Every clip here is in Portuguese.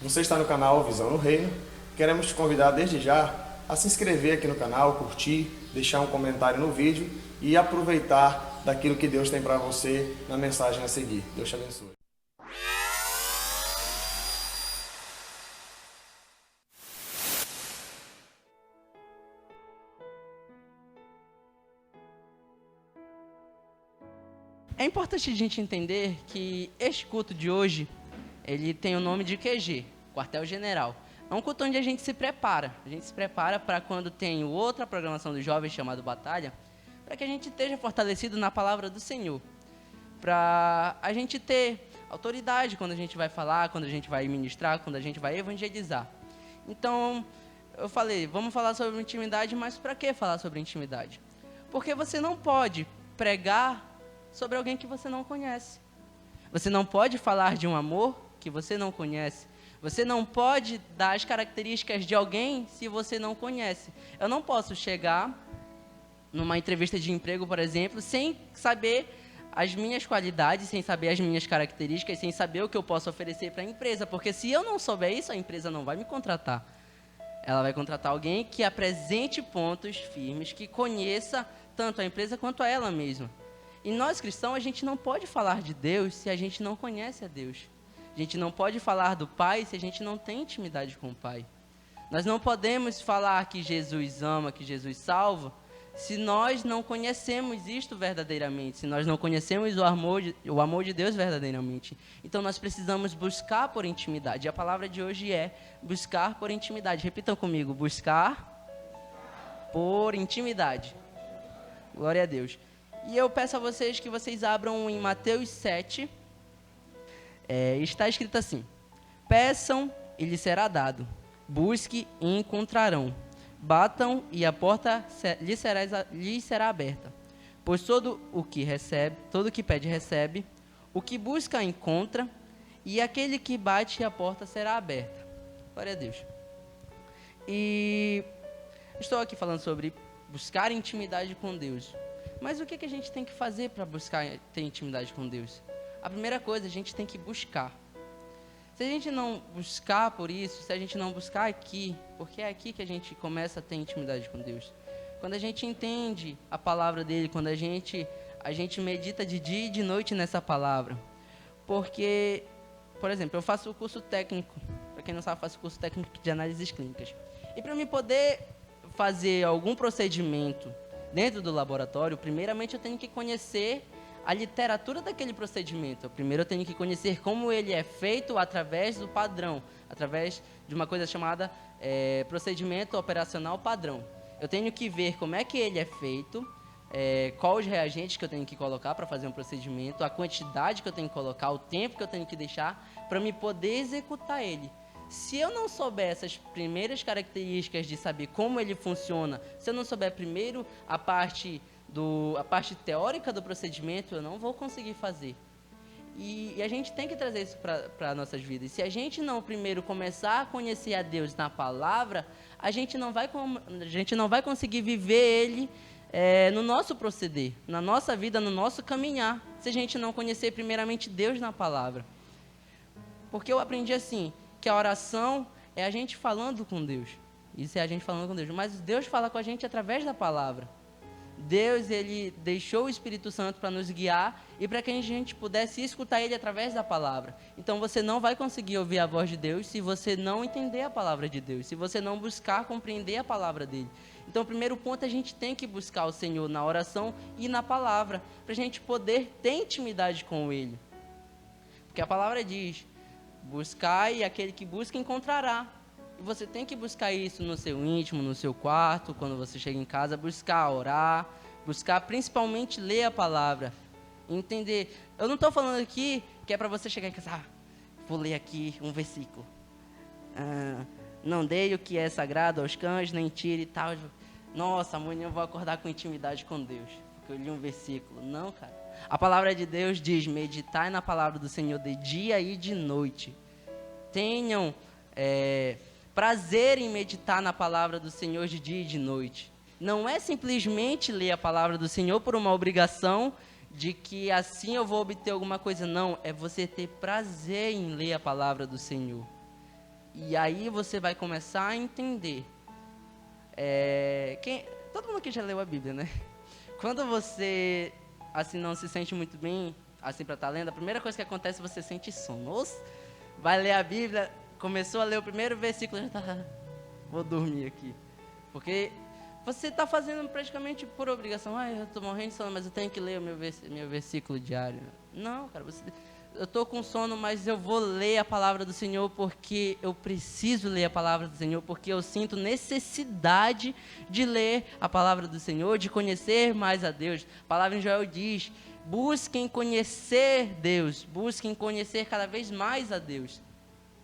Você está no canal Visão no Reino. Queremos te convidar desde já a se inscrever aqui no canal, curtir, deixar um comentário no vídeo e aproveitar daquilo que Deus tem para você na mensagem a seguir. Deus te abençoe. É importante a gente entender que este culto de hoje, ele tem o nome de QG, Quartel-General. É um culto onde a gente se prepara. A gente se prepara para quando tem outra programação dos jovens chamado Batalha, para que a gente esteja fortalecido na palavra do Senhor. Para a gente ter autoridade quando a gente vai falar, quando a gente vai ministrar, quando a gente vai evangelizar. Então, eu falei, vamos falar sobre intimidade, mas para que falar sobre intimidade? Porque você não pode pregar sobre alguém que você não conhece. Você não pode falar de um amor que você não conhece. Você não pode dar as características de alguém se você não conhece. Eu não posso chegar numa entrevista de emprego, por exemplo, sem saber as minhas qualidades, sem saber as minhas características, sem saber o que eu posso oferecer para a empresa. Porque se eu não souber isso, a empresa não vai me contratar. Ela vai contratar alguém que apresente pontos firmes, que conheça tanto a empresa quanto a ela mesma. E nós cristãos, a gente não pode falar de Deus se a gente não conhece a Deus. A gente não pode falar do Pai se a gente não tem intimidade com o Pai. Nós não podemos falar que Jesus ama, que Jesus salva, se nós não conhecemos isto verdadeiramente, se nós não conhecemos o amor de Deus verdadeiramente. Então nós precisamos buscar por intimidade. E a palavra de hoje é buscar por intimidade. Repitam comigo, buscar por intimidade. Glória a Deus. E eu peço a vocês que vocês abram em Mateus 7, está escrito assim: peçam e lhes será dado, busque e encontrarão, batam e a porta lhes será aberta. Pois todo o que pede recebe, o que busca encontra, e aquele que bate a porta será aberta. Glória a Deus. E estou aqui falando sobre buscar intimidade com Deus. Mas o que a gente tem que fazer para buscar ter intimidade com Deus? A primeira coisa, a gente tem que buscar. Se a gente não buscar por isso, se a gente não buscar aqui, porque é aqui que a gente começa a ter intimidade com Deus. Quando a gente entende a palavra dele, quando a gente medita de dia e de noite nessa palavra. Porque, por exemplo, eu faço o curso técnico. Para quem não sabe, eu faço o curso técnico de análises clínicas. E para mim poder fazer algum procedimento dentro do laboratório, primeiramente eu tenho que conhecer a literatura daquele procedimento. Primeiro eu tenho que conhecer como ele é feito através do padrão, através de uma coisa chamada procedimento operacional padrão. Eu tenho que ver como é que ele é feito, quais os reagentes que eu tenho que colocar para fazer um procedimento, a quantidade que eu tenho que colocar, o tempo que eu tenho que deixar para me poder executar ele. Se eu não souber essas primeiras características de saber como ele funciona, se eu não souber primeiro a parte teórica do procedimento, eu não vou conseguir fazer. E a gente tem que trazer isso para nossas vidas. Se a gente não primeiro começar a conhecer a Deus na palavra, a gente não vai conseguir viver ele no nosso proceder, na nossa vida, no nosso caminhar, se a gente não conhecer primeiramente Deus na palavra. Porque eu aprendi assim, que a oração é a gente falando com Deus. Isso é a gente falando com Deus. Mas Deus fala com a gente através da palavra. Deus, ele deixou o Espírito Santo para nos guiar e para que a gente pudesse escutar ele através da palavra. Então você não vai conseguir ouvir a voz de Deus se você não entender a palavra de Deus, se você não buscar compreender a palavra dele. Então o primeiro ponto, a gente tem que buscar o Senhor na oração e na palavra, para a gente poder ter intimidade com ele. Porque a palavra diz: buscai e aquele que busca encontrará. E você tem que buscar isso no seu íntimo, no seu quarto, quando você chega em casa, buscar orar, buscar principalmente ler a palavra, entender. Eu não estou falando aqui que é para você chegar em casa, vou ler aqui um versículo. Não dei o que é sagrado aos cães, nem tire e tal. Nossa, amanhã eu vou acordar com intimidade com Deus, porque eu li um versículo. Não, cara. A palavra de Deus diz: meditai na palavra do Senhor de dia e de noite. Tenham prazer em meditar na palavra do Senhor de dia e de noite. Não é simplesmente ler a palavra do Senhor por uma obrigação de que assim eu vou obter alguma coisa. Não, é você ter prazer em ler a palavra do Senhor. E aí você vai começar a entender. Todo mundo aqui já leu a Bíblia, né? Quando você assim não se sente muito bem, assim para estar lendo, a primeira coisa que acontece é você sente sono. Ou vai ler a Bíblia, começou a ler o primeiro versículo, já tá, vou dormir aqui. Porque você está fazendo praticamente por obrigação. Eu estou morrendo de sono, mas eu tenho que ler o meu versículo diário. Não, cara, eu estou com sono, mas eu vou ler a palavra do Senhor porque eu preciso ler a palavra do Senhor, porque eu sinto necessidade de ler a palavra do Senhor, de conhecer mais a Deus. A palavra em Joel diz, busquem conhecer Deus, busquem conhecer cada vez mais a Deus.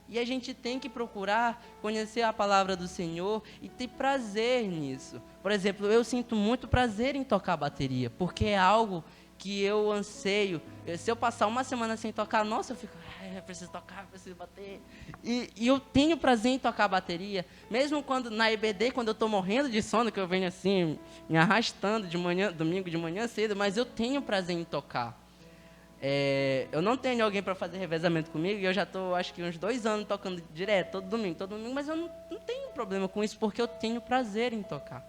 E a gente tem que procurar conhecer a palavra do Senhor e ter prazer nisso. Por exemplo, eu sinto muito prazer em tocar bateria, porque é algo que eu anseio. Se eu passar uma semana sem tocar, nossa, eu fico, eu preciso tocar, preciso bater. E eu tenho prazer em tocar bateria, mesmo quando na EBD, quando eu estou morrendo de sono, que eu venho assim, me arrastando de manhã, domingo de manhã cedo, mas eu tenho prazer em tocar. Eu não tenho alguém para fazer revezamento comigo, e eu já estou, acho que uns 2 anos tocando direto, todo domingo, mas eu não tenho problema com isso, porque eu tenho prazer em tocar.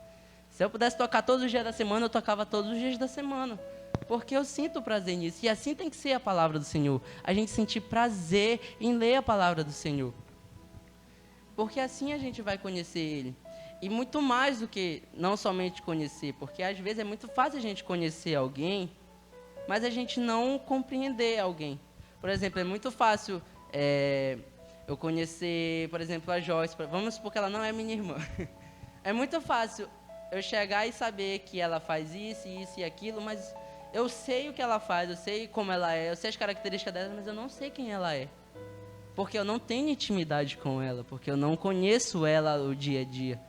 Se eu pudesse tocar todos os dias da semana, eu tocava todos os dias da semana, porque eu sinto prazer nisso, e assim tem que ser a palavra do Senhor, a gente sentir prazer em ler a palavra do Senhor, porque assim a gente vai conhecer Ele, e muito mais do que não somente conhecer, porque às vezes é muito fácil a gente conhecer alguém, mas a gente não compreender alguém. Por exemplo, é muito fácil eu conhecer, por exemplo, a Joyce. Vamos supor que ela não é minha irmã. É muito fácil eu chegar e saber que ela faz isso, isso e aquilo, mas eu sei o que ela faz, eu sei como ela é, eu sei as características dela, mas eu não sei quem ela é. Porque eu não tenho intimidade com ela, porque eu não conheço ela o dia a dia.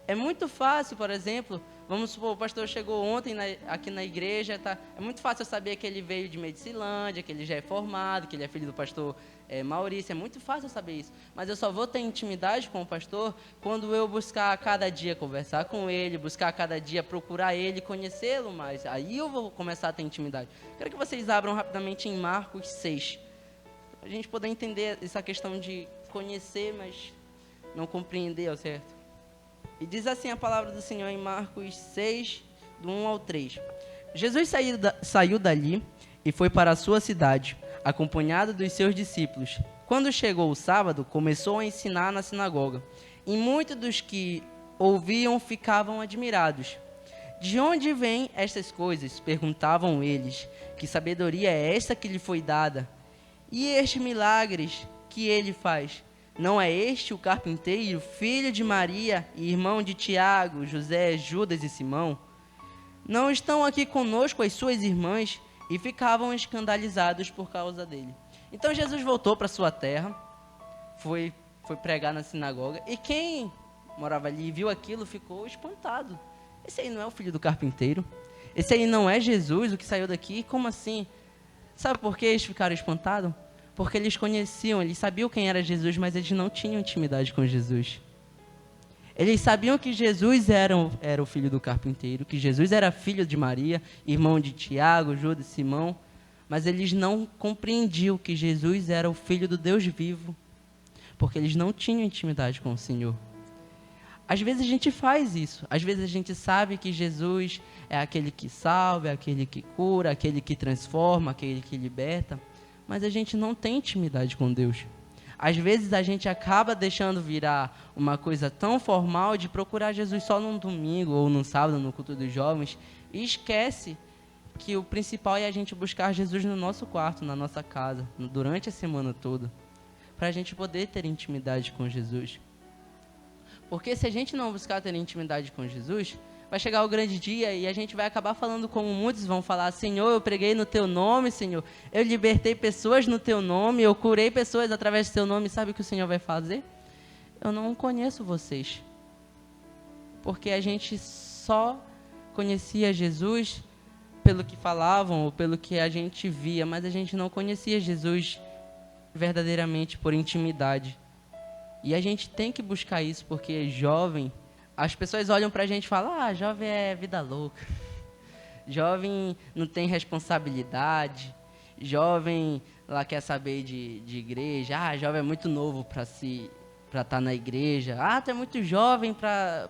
É muito fácil, por exemplo, vamos supor, o pastor chegou ontem aqui na igreja, tá? É muito fácil eu saber que ele veio de Medicilândia, que ele já é formado, que ele é filho do pastor Maurício, é muito fácil eu saber isso. Mas eu só vou ter intimidade com o pastor quando eu buscar a cada dia conversar com ele, buscar a cada dia procurar ele, conhecê-lo mais. Aí eu vou começar a ter intimidade. Quero que vocês abram rapidamente em Marcos 6, para a gente poder entender essa questão de conhecer, mas não compreender ao certo. E diz assim a palavra do Senhor em Marcos 6, do 1 ao 3. Jesus saiu dali e foi para a sua cidade, acompanhado dos seus discípulos. Quando chegou o sábado, começou a ensinar na sinagoga. E muitos dos que ouviam ficavam admirados. De onde vêm estas coisas? Perguntavam eles. Que sabedoria é esta que lhe foi dada? E estes milagres que ele faz? Não é este o carpinteiro, filho de Maria e irmão de Tiago, José, Judas e Simão? Não estão aqui conosco as suas irmãs? E ficavam escandalizados por causa dele. Então Jesus voltou para sua terra, foi pregar na sinagoga, e quem morava ali e viu aquilo ficou espantado. Esse aí não é o filho do carpinteiro? Esse aí não é Jesus, o que saiu daqui? Como assim? Sabe por que eles ficaram espantados? Porque eles conheciam, eles sabiam quem era Jesus, mas eles não tinham intimidade com Jesus. Eles sabiam que Jesus era o filho do carpinteiro, que Jesus era filho de Maria, irmão de Tiago, Judas e Simão, mas eles não compreendiam que Jesus era o filho do Deus vivo, porque eles não tinham intimidade com o Senhor. Às vezes a gente faz isso, às vezes a gente sabe que Jesus é aquele que salva, é aquele que cura, aquele que transforma, aquele que liberta, mas a gente não tem intimidade com Deus. Às vezes a gente acaba deixando virar uma coisa tão formal de procurar Jesus só num domingo ou num sábado, no culto dos jovens, e esquece que o principal é a gente buscar Jesus no nosso quarto, na nossa casa, durante a semana toda, para a gente poder ter intimidade com Jesus. Porque se a gente não buscar ter intimidade com Jesus, vai chegar o grande dia e a gente vai acabar falando como muitos vão falar: Senhor, eu preguei no teu nome, Senhor, eu libertei pessoas no teu nome, eu curei pessoas através do teu nome. Sabe o que o Senhor vai fazer? Eu não conheço vocês. Porque a gente só conhecia Jesus pelo que falavam ou pelo que a gente via, mas a gente não conhecia Jesus verdadeiramente por intimidade. E a gente tem que buscar isso, porque jovem, as pessoas olham pra gente e falam: jovem é vida louca, jovem não tem responsabilidade, jovem lá quer saber de igreja, jovem é muito novo para se estar na igreja. Ah, tu é muito jovem para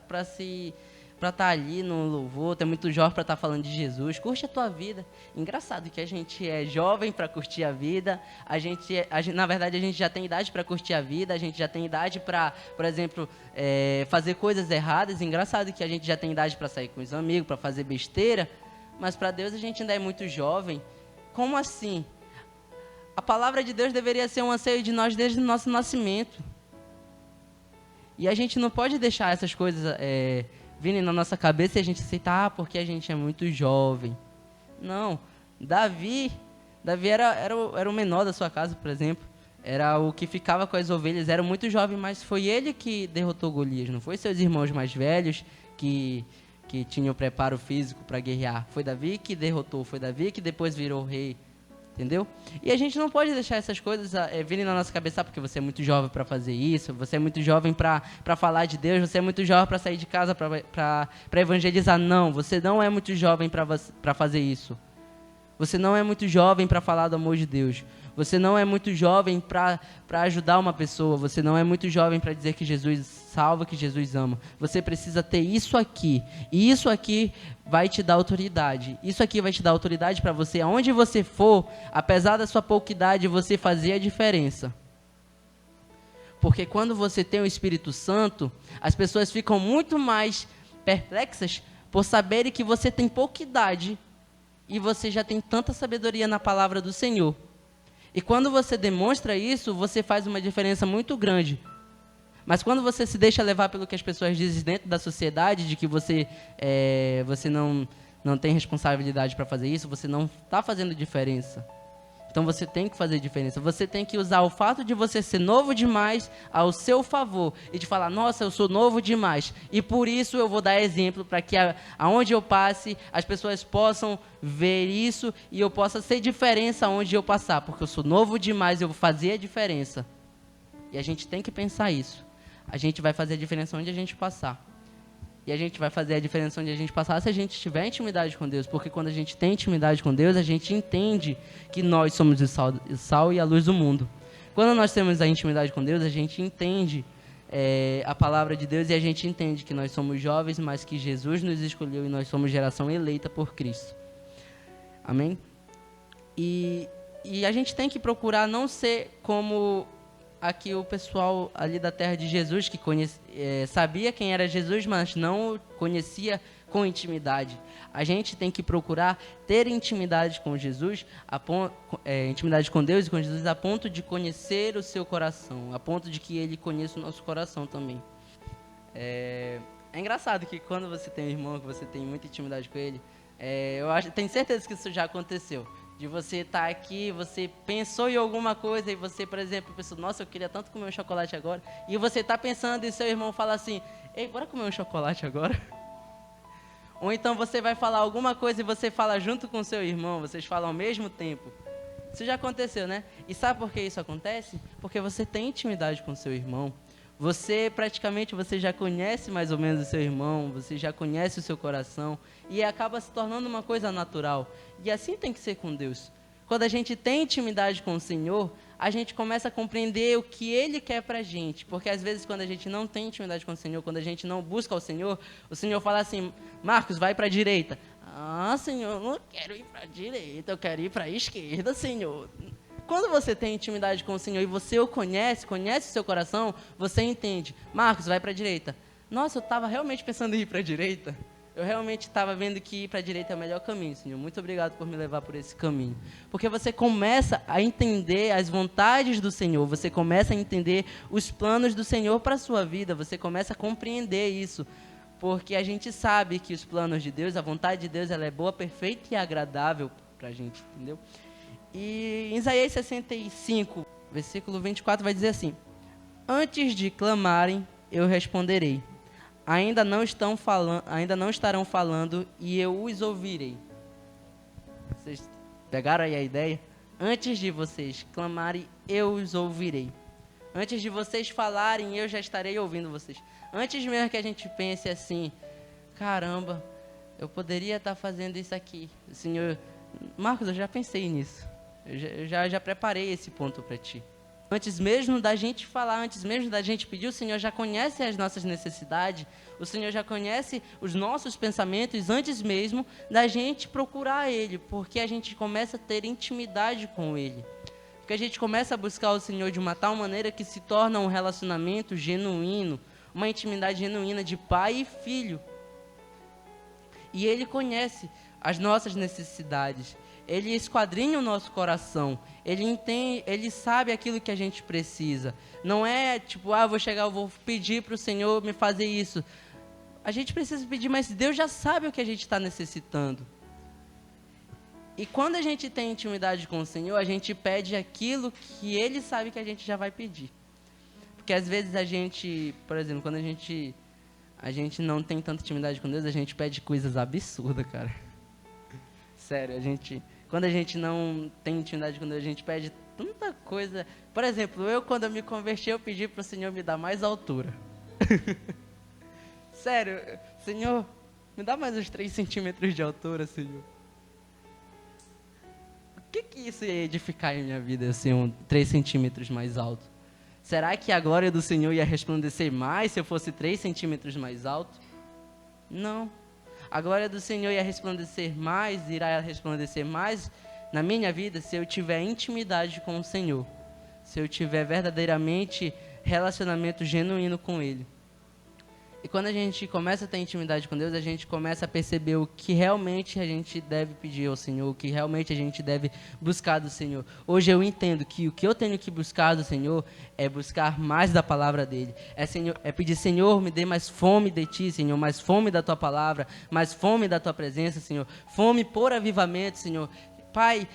estar ali no louvor, tu é muito jovem para estar falando de Jesus. Curte a tua vida. Engraçado que a gente é jovem para curtir a vida. Na verdade, a gente já tem idade para curtir a vida. A gente já tem idade para, por exemplo, fazer coisas erradas. Engraçado que a gente já tem idade para sair com os amigos, para fazer besteira. Mas para Deus a gente ainda é muito jovem. Como assim? A palavra de Deus deveria ser um anseio de nós desde o nosso nascimento. E a gente não pode deixar essas coisas virem na nossa cabeça e a gente aceitar, porque a gente é muito jovem. Não. Davi era o menor da sua casa, por exemplo. Era o que ficava com as ovelhas. Era muito jovem, mas foi ele que derrotou Golias. Não foi seus irmãos mais velhos que tinham preparo físico para guerrear. Foi Davi que derrotou. Foi Davi que depois virou rei. Entendeu? E a gente não pode deixar essas coisas virem na nossa cabeça, porque você é muito jovem para fazer isso, você é muito jovem para falar de Deus, você é muito jovem para sair de casa, para evangelizar. Não, você não é muito jovem para fazer isso. Você não é muito jovem para falar do amor de Deus. Você não é muito jovem para ajudar uma pessoa. Você não é muito jovem para dizer que Jesus salva, que Jesus ama. Você precisa ter isso aqui. E isso aqui vai te dar autoridade. Isso aqui vai te dar autoridade para você, aonde você for, apesar da sua pouca idade, você fazer a diferença. Porque quando você tem o Espírito Santo, as pessoas ficam muito mais perplexas por saberem que você tem pouca idade e você já tem tanta sabedoria na palavra do Senhor. E quando você demonstra isso, você faz uma diferença muito grande. Mas quando você se deixa levar pelo que as pessoas dizem dentro da sociedade, de que você não tem responsabilidade para fazer isso, você não está fazendo diferença. Então você tem que fazer diferença. Você tem que usar o fato de você ser novo demais ao seu favor. E de falar, nossa, eu sou novo demais. E por isso eu vou dar exemplo para que aonde eu passe, as pessoas possam ver isso e eu possa ser diferença aonde eu passar. Porque eu sou novo demais, eu vou fazer a diferença. E a gente tem que pensar isso. A gente vai fazer a diferença onde a gente passar. E a gente vai fazer a diferença onde a gente passar se a gente tiver intimidade com Deus. Porque quando a gente tem intimidade com Deus, a gente entende que nós somos o sal e a luz do mundo. Quando nós temos a intimidade com Deus, a gente entende a palavra de Deus e a gente entende que nós somos jovens, mas que Jesus nos escolheu e nós somos geração eleita por Cristo. Amém? E a gente tem que procurar não ser como aqui o pessoal ali da terra de Jesus, que sabia quem era Jesus, mas não o conhecia com intimidade. A gente tem que procurar ter intimidade com Jesus, intimidade com Deus e com Jesus, a ponto de conhecer o seu coração, a ponto de que Ele conheça o nosso coração também. É engraçado que quando você tem um irmão, que você tem muita intimidade com ele, tenho certeza que isso já aconteceu. De você estar aqui, você pensou em alguma coisa e você, por exemplo, pensou, nossa, eu queria tanto comer um chocolate agora. E você está pensando e seu irmão fala assim, ei, bora comer um chocolate agora? Ou então você vai falar alguma coisa e você fala junto com seu irmão, vocês falam ao mesmo tempo. Isso já aconteceu, né? E sabe por que isso acontece? Porque você tem intimidade com seu irmão. Você já conhece mais ou menos o seu irmão, você já conhece o seu coração e acaba se tornando uma coisa natural. E assim tem que ser com Deus. Quando a gente tem intimidade com o Senhor, a gente começa a compreender o que Ele quer pra gente. Porque às vezes quando a gente não tem intimidade com o Senhor, quando a gente não busca o Senhor fala assim, Marcos, vai para a direita. Ah, Senhor, eu não quero ir para a direita, eu quero ir para a esquerda, Senhor. Quando você tem intimidade com o Senhor e você o conhece o seu coração, você entende. Marcos, vai para a direita. Nossa, eu estava realmente pensando em ir para a direita. Eu realmente estava vendo que ir para a direita é o melhor caminho, Senhor. Muito obrigado por me levar por esse caminho. Porque você começa a entender as vontades do Senhor. Você começa a entender os planos do Senhor para a sua vida. Você começa a compreender isso. Porque a gente sabe que os planos de Deus, a vontade de Deus, ela é boa, perfeita e agradável para a gente, entendeu? E em Isaías 65, versículo 24, vai dizer assim, antes de clamarem, eu responderei. Ainda não estarão falando e eu os ouvirei. Vocês pegaram aí a ideia? Antes de vocês clamarem, eu os ouvirei. Antes de vocês falarem, eu já estarei ouvindo vocês. Antes mesmo que a gente pense assim, caramba, eu poderia estar fazendo isso aqui. Senhor, Marcos, eu já pensei nisso. Eu já preparei esse ponto para ti. Antes mesmo da gente falar, antes mesmo da gente pedir, o Senhor já conhece as nossas necessidades, o Senhor já conhece os nossos pensamentos antes mesmo da gente procurar Ele, porque a gente começa a ter intimidade com Ele. Porque a gente começa a buscar o Senhor de uma tal maneira que se torna um relacionamento genuíno, uma intimidade genuína de pai e filho. E Ele conhece as nossas necessidades. Ele esquadrinha o nosso coração. Ele entende, Ele sabe aquilo que a gente precisa. Não é tipo, eu vou pedir para o Senhor me fazer isso. A gente precisa pedir, mas Deus já sabe o que a gente está necessitando. E quando a gente tem intimidade com o Senhor, a gente pede aquilo que Ele sabe que a gente já vai pedir. Porque às vezes a gente, por exemplo, quando a gente não tem tanta intimidade com Deus, a gente pede coisas absurdas, cara. Sério, quando a gente não tem intimidade com Deus, a gente pede tanta coisa. Por exemplo, quando eu me converti, eu pedi para o Senhor me dar mais altura. Sério, Senhor, me dá mais uns 3 centímetros de altura, Senhor. O que isso ia edificar em minha vida, assim, 3 centímetros mais alto? Será que a glória do Senhor ia resplandecer mais se eu fosse 3 centímetros mais alto? Não. A glória do Senhor irá resplandecer mais na minha vida se eu tiver intimidade com o Senhor. Se eu tiver verdadeiramente relacionamento genuíno com Ele. E quando a gente começa a ter intimidade com Deus, a gente começa a perceber o que realmente a gente deve pedir ao Senhor, o que realmente a gente deve buscar do Senhor. Hoje eu entendo que o que eu tenho que buscar do Senhor é buscar mais da palavra dEle. É pedir, Senhor, me dê mais fome de Ti, Senhor, mais fome da Tua palavra, mais fome da Tua presença, Senhor. Fome por avivamento, Senhor. Pai,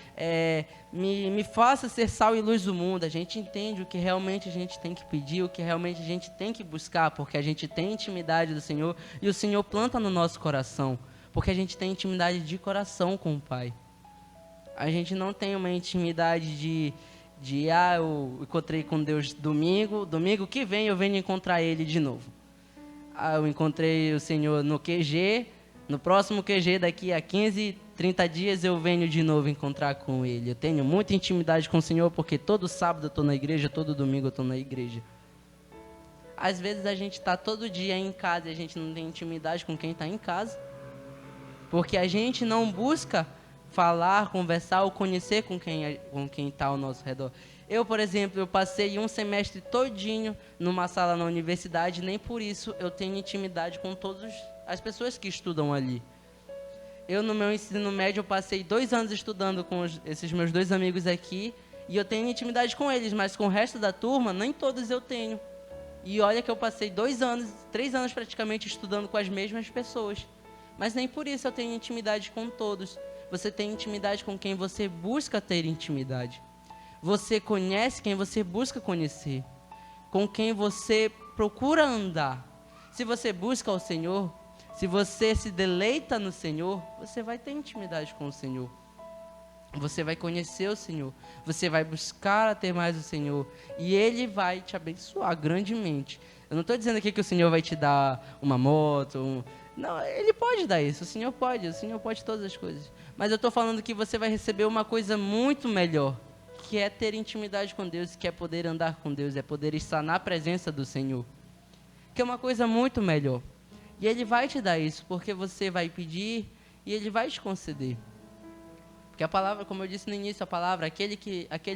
me faça ser sal e luz do mundo. A gente entende o que realmente a gente tem que pedir, o que realmente a gente tem que buscar, porque a gente tem intimidade do Senhor e o Senhor planta no nosso coração, porque a gente tem intimidade de coração com o Pai. A gente não tem uma intimidade eu encontrei com Deus domingo que vem eu venho encontrar Ele de novo. Eu encontrei o Senhor no QG, no próximo QG daqui a 15, 30 dias eu venho de novo encontrar com Ele. Eu tenho muita intimidade com o Senhor, porque todo sábado eu estou na igreja, todo domingo eu estou na igreja. Às vezes a gente está todo dia em casa e a gente não tem intimidade com quem está em casa, porque a gente não busca falar, conversar ou conhecer com quem está ao nosso redor. Eu, por exemplo, eu passei um semestre todinho numa sala na universidade, nem por isso eu tenho intimidade com todas as pessoas que estudam ali. Eu, no meu ensino médio, eu passei 2 anos estudando com esses meus 2 amigos aqui, e eu tenho intimidade com eles, mas com o resto da turma, nem todos eu tenho. E olha que eu passei 2 anos, 3 anos praticamente estudando com as mesmas pessoas. Mas nem por isso eu tenho intimidade com todos. Você tem intimidade com quem você busca ter intimidade. Você conhece quem você busca conhecer. Com quem você procura andar. Se você busca o Senhor, se você se deleita no Senhor, você vai ter intimidade com o Senhor. Você vai conhecer o Senhor. Você vai buscar ter mais o Senhor. E Ele vai te abençoar grandemente. Eu não estou dizendo aqui que o Senhor vai te dar uma moto. Não, Ele pode dar isso. O Senhor pode todas as coisas. Mas eu estou falando que você vai receber uma coisa muito melhor, que é ter intimidade com Deus, que é poder andar com Deus, é poder estar na presença do Senhor. Que é uma coisa muito melhor. E Ele vai te dar isso, porque você vai pedir e Ele vai te conceder. Porque a palavra, como eu disse no início, a palavra, aquele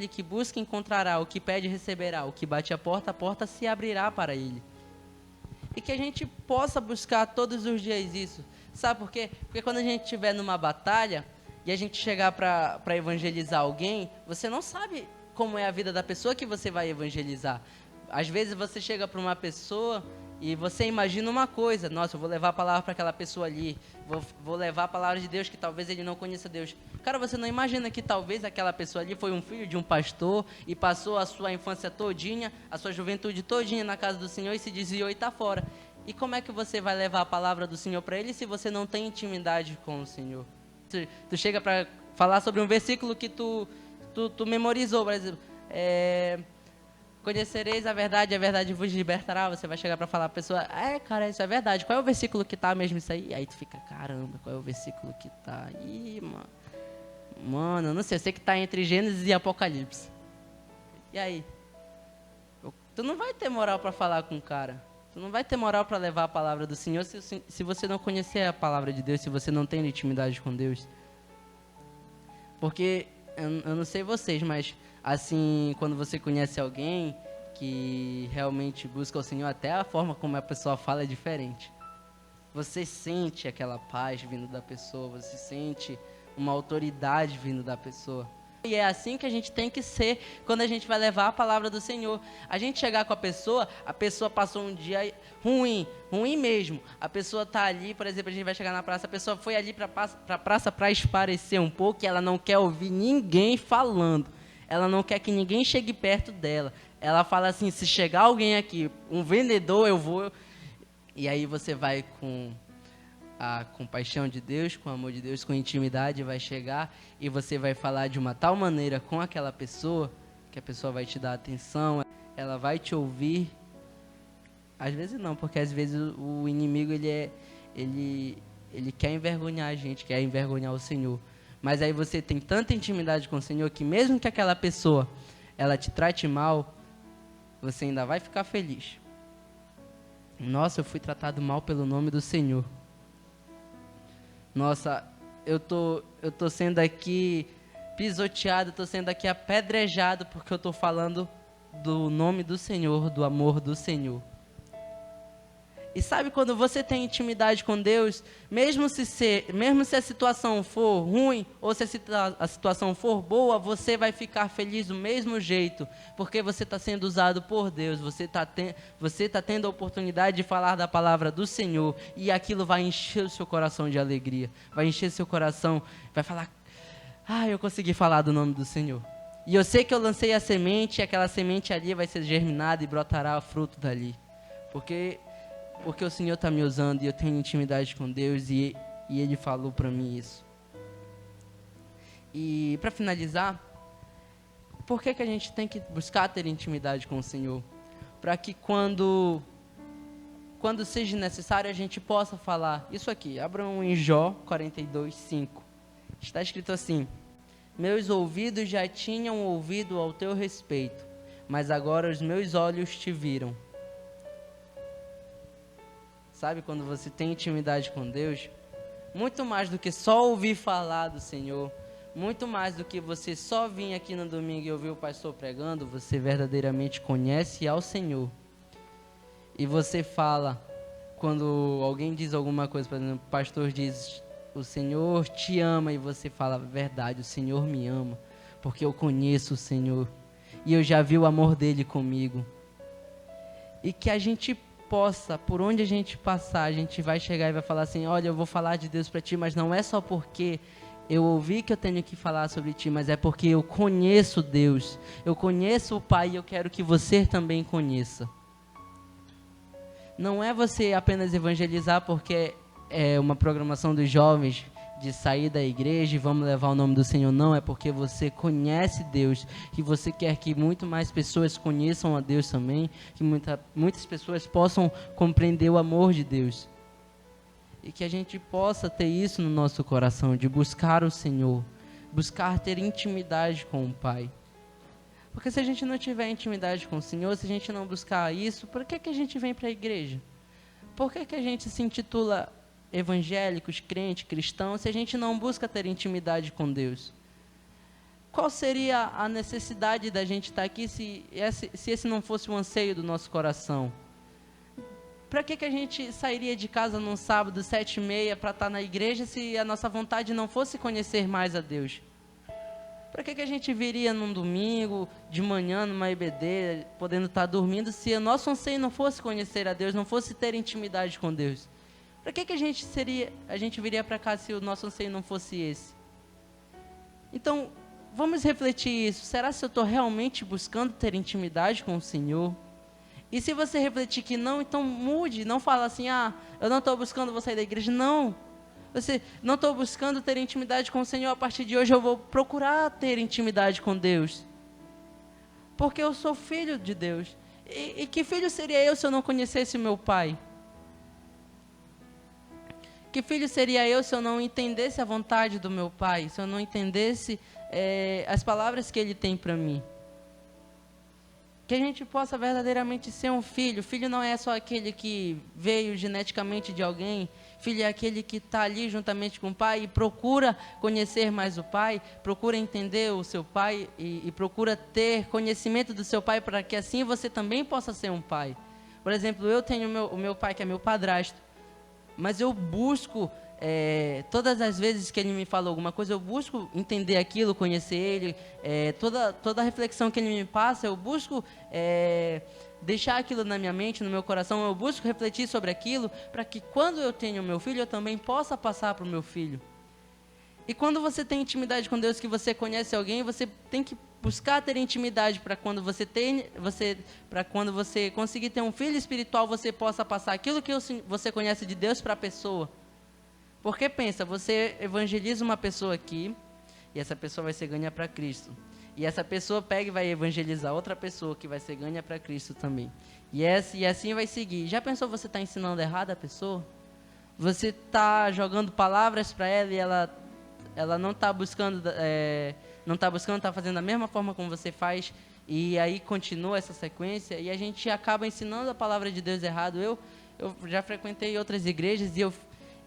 que busca encontrará, o que pede receberá, o que bate a porta se abrirá para ele. E que a gente possa buscar todos os dias isso. Sabe por quê? Porque quando a gente estiver numa batalha e a gente chegar para evangelizar alguém, você não sabe como é a vida da pessoa que você vai evangelizar. Às vezes você chega para uma pessoa e você imagina uma coisa, nossa, eu vou levar a palavra para aquela pessoa ali, vou levar a palavra de Deus, que talvez ele não conheça Deus. Cara, você não imagina que talvez aquela pessoa ali foi um filho de um pastor e passou a sua infância todinha, a sua juventude todinha na casa do Senhor e se desviou e está fora. E como é que você vai levar a palavra do Senhor para ele se você não tem intimidade com o Senhor? Tu chega para falar sobre um versículo que tu memorizou, por exemplo, conhecereis a verdade vos libertará. Você vai chegar para falar a pessoa, cara, isso é verdade. Qual é o versículo que tá mesmo isso aí? Aí tu fica, caramba, qual é o versículo que tá? Ih, mano, eu não sei, eu sei que tá entre Gênesis e Apocalipse. E aí? tu não vai ter moral para falar com o cara. Tu não vai ter moral para levar a palavra do Senhor se você não conhecer a palavra de Deus, se você não tem intimidade com Deus. Porque, eu não sei vocês, mas assim, quando você conhece alguém que realmente busca o Senhor, até a forma como a pessoa fala é diferente. Você sente aquela paz vindo da pessoa, você sente uma autoridade vindo da pessoa. E é assim que a gente tem que ser quando a gente vai levar a palavra do Senhor. A gente chegar com a pessoa passou um dia ruim mesmo. A pessoa está ali, por exemplo, a gente vai chegar na praça, a pessoa foi ali para a praça para esparecer um pouco e ela não quer ouvir ninguém falando. Ela não quer que ninguém chegue perto dela. Ela fala assim, se chegar alguém aqui, um vendedor, eu vou... E aí você vai com a compaixão de Deus, com o amor de Deus, com intimidade, vai chegar e você vai falar de uma tal maneira com aquela pessoa, que a pessoa vai te dar atenção, ela vai te ouvir. Às vezes não, porque às vezes o inimigo ele quer envergonhar a gente, quer envergonhar o Senhor. Mas aí você tem tanta intimidade com o Senhor que mesmo que aquela pessoa ela te trate mal, você ainda vai ficar feliz. Nossa, eu fui tratado mal pelo nome do Senhor. Nossa, eu tô sendo aqui pisoteado, estou sendo aqui apedrejado porque eu estou falando do nome do Senhor, do amor do Senhor. E sabe quando você tem intimidade com Deus, mesmo se a situação for ruim ou se a situação for boa, você vai ficar feliz do mesmo jeito, porque você está sendo usado por Deus, você tá tendo a oportunidade de falar da palavra do Senhor e aquilo vai encher o seu coração de alegria, vai encher seu coração, vai falar, eu consegui falar do nome do Senhor. E eu sei que eu lancei a semente e aquela semente ali vai ser germinada e brotará fruto dali, porque o Senhor está me usando e eu tenho intimidade com Deus e Ele falou para mim isso. E para finalizar, por que a gente tem que buscar ter intimidade com o Senhor? Para que quando seja necessário a gente possa falar isso aqui. Abram em Jó 42:5. Está escrito assim: meus ouvidos já tinham ouvido ao teu respeito, mas agora os meus olhos te viram. Sabe, quando você tem intimidade com Deus, muito mais do que só ouvir falar do Senhor, muito mais do que você só vir aqui no domingo e ouvir o pastor pregando, você verdadeiramente conhece ao Senhor. E você fala, quando alguém diz alguma coisa, por exemplo, o pastor diz, o Senhor te ama, e você fala, verdade, o Senhor me ama, porque eu conheço o Senhor, e eu já vi o amor dele comigo. E que a gente possa, por onde a gente passar, a gente vai chegar e vai falar assim, olha, eu vou falar de Deus para ti, mas não é só porque eu ouvi que eu tenho que falar sobre ti, mas é porque eu conheço Deus, eu conheço o Pai e eu quero que você também conheça. Não é você apenas evangelizar porque é uma programação dos jovens de sair da igreja e vamos levar o nome do Senhor, não, é porque você conhece Deus e você quer que muito mais pessoas conheçam a Deus também, que muitas pessoas possam compreender o amor de Deus e que a gente possa ter isso no nosso coração, de buscar o Senhor, buscar ter intimidade com o Pai. Porque se a gente não tiver intimidade com o Senhor, se a gente não buscar isso, por que a gente vem para a igreja? Por que a gente se intitula evangélicos, crentes, cristãos, se a gente não busca ter intimidade com Deus? Qual seria a necessidade da gente estar aqui se esse não fosse o anseio do nosso coração? Para que a gente sairia de casa num sábado, 7h30, para estar na igreja, se a nossa vontade não fosse conhecer mais a Deus? Para que a gente viria num domingo, de manhã, numa EBD, podendo estar dormindo, se o nosso anseio não fosse conhecer a Deus, não fosse ter intimidade com Deus? Para que a gente viria para cá se o nosso anseio não fosse esse? Então, vamos refletir isso. Será que eu estou realmente buscando ter intimidade com o Senhor? E se você refletir que não, então mude. Não fala assim, eu não estou buscando, vou sair da igreja. Não. Você não estou buscando ter intimidade com o Senhor, a partir de hoje eu vou procurar ter intimidade com Deus. Porque eu sou filho de Deus. E que filho seria eu se eu não conhecesse o meu Pai? Que filho seria eu se eu não entendesse a vontade do meu Pai? Se eu não entendesse as palavras que Ele tem para mim? Que a gente possa verdadeiramente ser um filho. Filho não é só aquele que veio geneticamente de alguém. Filho é aquele que está ali juntamente com o pai e procura conhecer mais o pai, procura entender o seu pai e procura ter conhecimento do seu pai para que assim você também possa ser um pai. Por exemplo, eu tenho o meu pai, que é meu padrasto, mas eu busco, todas as vezes que ele me fala alguma coisa, eu busco entender aquilo, conhecer ele, toda a reflexão que ele me passa, eu busco deixar aquilo na minha mente, no meu coração, eu busco refletir sobre aquilo, para que quando eu tenho meu filho, eu também possa passar para o meu filho. E quando você tem intimidade com Deus, que você conhece alguém, você tem que buscar ter intimidade para quando quando você conseguir ter um filho espiritual, você possa passar aquilo que você conhece de Deus para a pessoa. Porque pensa, você evangeliza uma pessoa aqui, e essa pessoa vai ser ganha para Cristo. E essa pessoa pega e vai evangelizar outra pessoa que vai ser ganha para Cristo também. E assim vai seguir. Já pensou você está ensinando errado a pessoa? Você está jogando palavras para ela e ela não está buscando, está fazendo da mesma forma como você faz. E aí continua essa sequência e a gente acaba ensinando a palavra de Deus errado. Eu já frequentei outras igrejas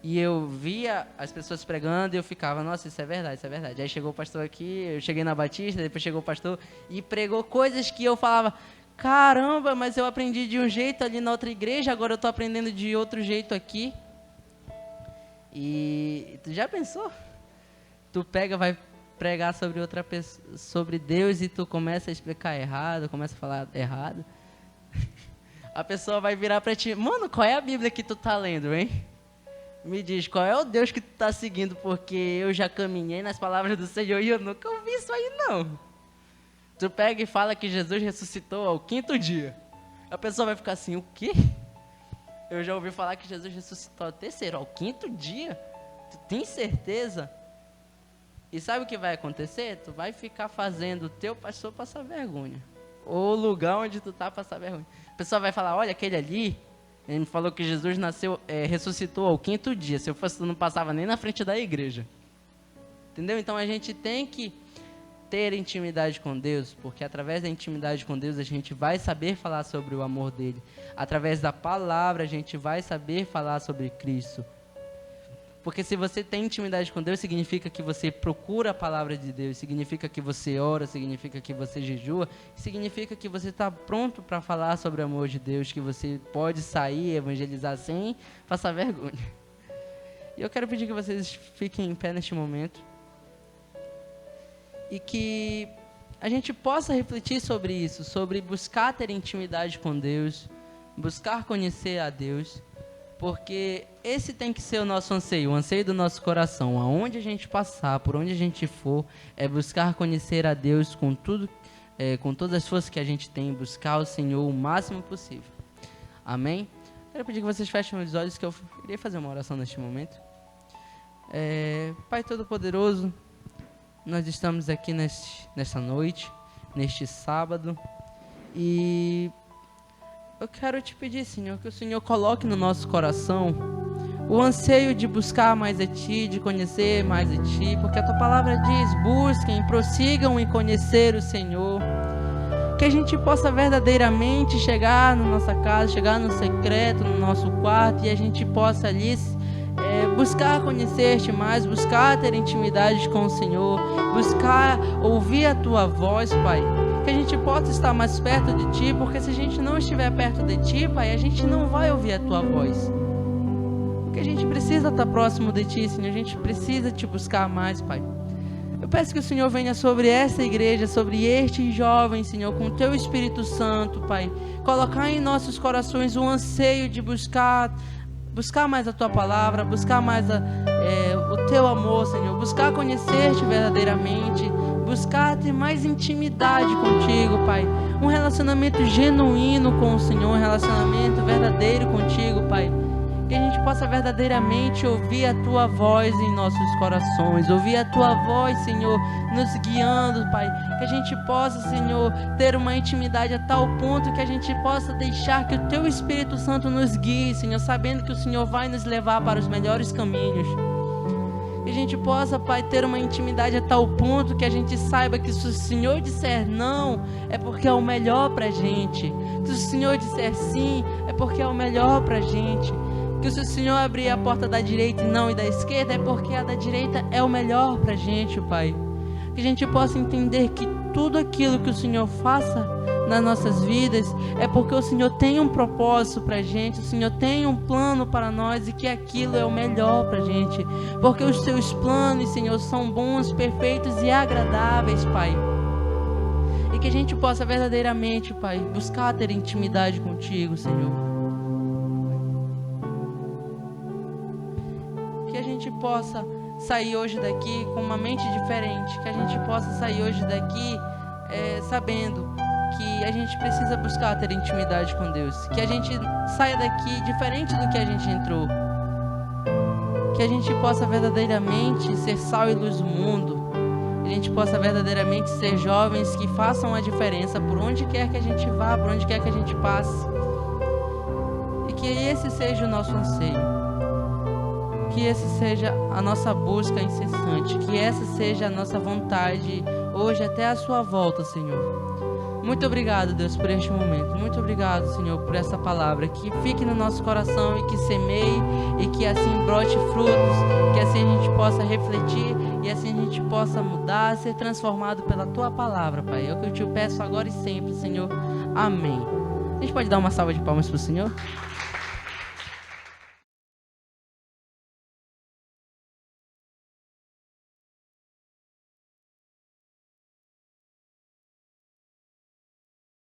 e eu via as pessoas pregando e eu ficava, nossa, isso é verdade, isso é verdade. Aí chegou o pastor aqui, eu cheguei na Batista, depois chegou o pastor e pregou coisas que eu falava, caramba, mas eu aprendi de um jeito ali na outra igreja, agora eu estou aprendendo de outro jeito aqui. E tu já pensou? Tu vai pregar sobre outra pessoa, sobre Deus e tu começa a explicar errado, começa a falar errado. A pessoa vai virar para ti, mano, qual é a Bíblia que tu tá lendo, hein? Me diz, qual é o Deus que tu está seguindo? Porque eu já caminhei nas palavras do Senhor e eu nunca ouvi isso aí, não. Tu pega e fala que Jesus ressuscitou ao 5º dia. A pessoa vai ficar assim, o quê? Eu já ouvi falar que Jesus ressuscitou ao 3º, ao 5º dia? Tu tem certeza? E sabe o que vai acontecer? Tu vai ficar fazendo o teu pastor passar vergonha. Ou o lugar onde tu tá passar vergonha. A pessoa vai falar, olha, aquele ali... Ele me falou que Jesus ressuscitou ao 5º dia. Se eu fosse, não passava nem na frente da igreja. Entendeu? Então a gente tem que ter intimidade com Deus, porque através da intimidade com Deus a gente vai saber falar sobre o amor dele. Através da palavra a gente vai saber falar sobre Cristo. Porque se você tem intimidade com Deus, significa que você procura a palavra de Deus, significa que você ora, significa que você jejua, significa que você está pronto para falar sobre o amor de Deus, que você pode sair, evangelizar sem passar vergonha. E eu quero pedir que vocês fiquem em pé neste momento e que a gente possa refletir sobre isso, sobre buscar ter intimidade com Deus, buscar conhecer a Deus, porque esse tem que ser o nosso anseio, o anseio do nosso coração. Aonde a gente passar, por onde a gente for, é buscar conhecer a Deus com tudo, com todas as forças que a gente tem, buscar o Senhor o máximo possível. Amém? Quero pedir que vocês fechem os olhos, que eu iria fazer uma oração neste momento. Pai Todo-Poderoso, nós estamos aqui nesta noite, neste sábado, e eu quero te pedir, Senhor, que o Senhor coloque no nosso coração o anseio de buscar mais a Ti, de conhecer mais a Ti, porque a Tua palavra diz, busquem, prossigam em conhecer o Senhor, que a gente possa verdadeiramente chegar na nossa casa, chegar no secreto, no nosso quarto, e a gente possa ali buscar conhecer-te mais, buscar ter intimidade com o Senhor, buscar ouvir a Tua voz, Pai, que a gente possa estar mais perto de Ti, porque se a gente não estiver perto de Ti, Pai, a gente não vai ouvir a Tua voz, porque a gente precisa estar próximo de Ti, Senhor, a gente precisa Te buscar mais, Pai. Eu peço que o Senhor venha sobre essa igreja, sobre estes jovens, Senhor, com o Teu Espírito Santo, Pai, colocar em nossos corações o anseio de buscar mais a Tua palavra, buscar mais o Teu amor, Senhor, buscar conhecer-te verdadeiramente, buscar ter mais intimidade contigo, Pai, um relacionamento genuíno com o Senhor, um relacionamento verdadeiro contigo, Pai, que a gente possa verdadeiramente ouvir a Tua voz em nossos corações, ouvir a Tua voz, Senhor, nos guiando, Pai, que a gente possa, Senhor, ter uma intimidade a tal ponto que a gente possa deixar que o Teu Espírito Santo nos guie, Senhor, sabendo que o Senhor vai nos levar para os melhores caminhos. Que a gente possa, Pai, ter uma intimidade a tal ponto que a gente saiba que se o Senhor disser não, é porque é o melhor pra gente. Que se o Senhor disser sim, é porque é o melhor pra gente. Que se o Senhor abrir a porta da direita e não e da esquerda, é porque a da direita é o melhor pra gente, Pai. Que a gente possa entender que tudo aquilo que o Senhor faça nas nossas vidas é porque o Senhor tem um propósito pra gente, o Senhor tem um plano para nós e que aquilo é o melhor pra gente. Porque os seus planos, Senhor, são bons, perfeitos e agradáveis, Pai. E que a gente possa verdadeiramente, Pai, buscar ter intimidade contigo, Senhor. Que a gente possa sair hoje daqui com uma mente diferente, que a gente possa sair hoje daqui sabendo que a gente precisa buscar ter intimidade com Deus, que a gente saia daqui diferente do que a gente entrou, que a gente possa verdadeiramente ser sal e luz do mundo, que a gente possa verdadeiramente ser jovens que façam a diferença por onde quer que a gente vá, por onde quer que a gente passe, e que esse seja o nosso anseio. Que esse seja a nossa busca incessante, que essa seja a nossa vontade hoje até a sua volta, Senhor. Muito obrigado, Deus, por este momento. Muito obrigado, Senhor, por essa palavra. Que fique no nosso coração e que semeie e que assim brote frutos, que assim a gente possa refletir e assim a gente possa mudar, ser transformado pela Tua palavra, Pai. É o que eu te peço agora e sempre, Senhor. Amém. A gente pode dar uma salva de palmas para o Senhor?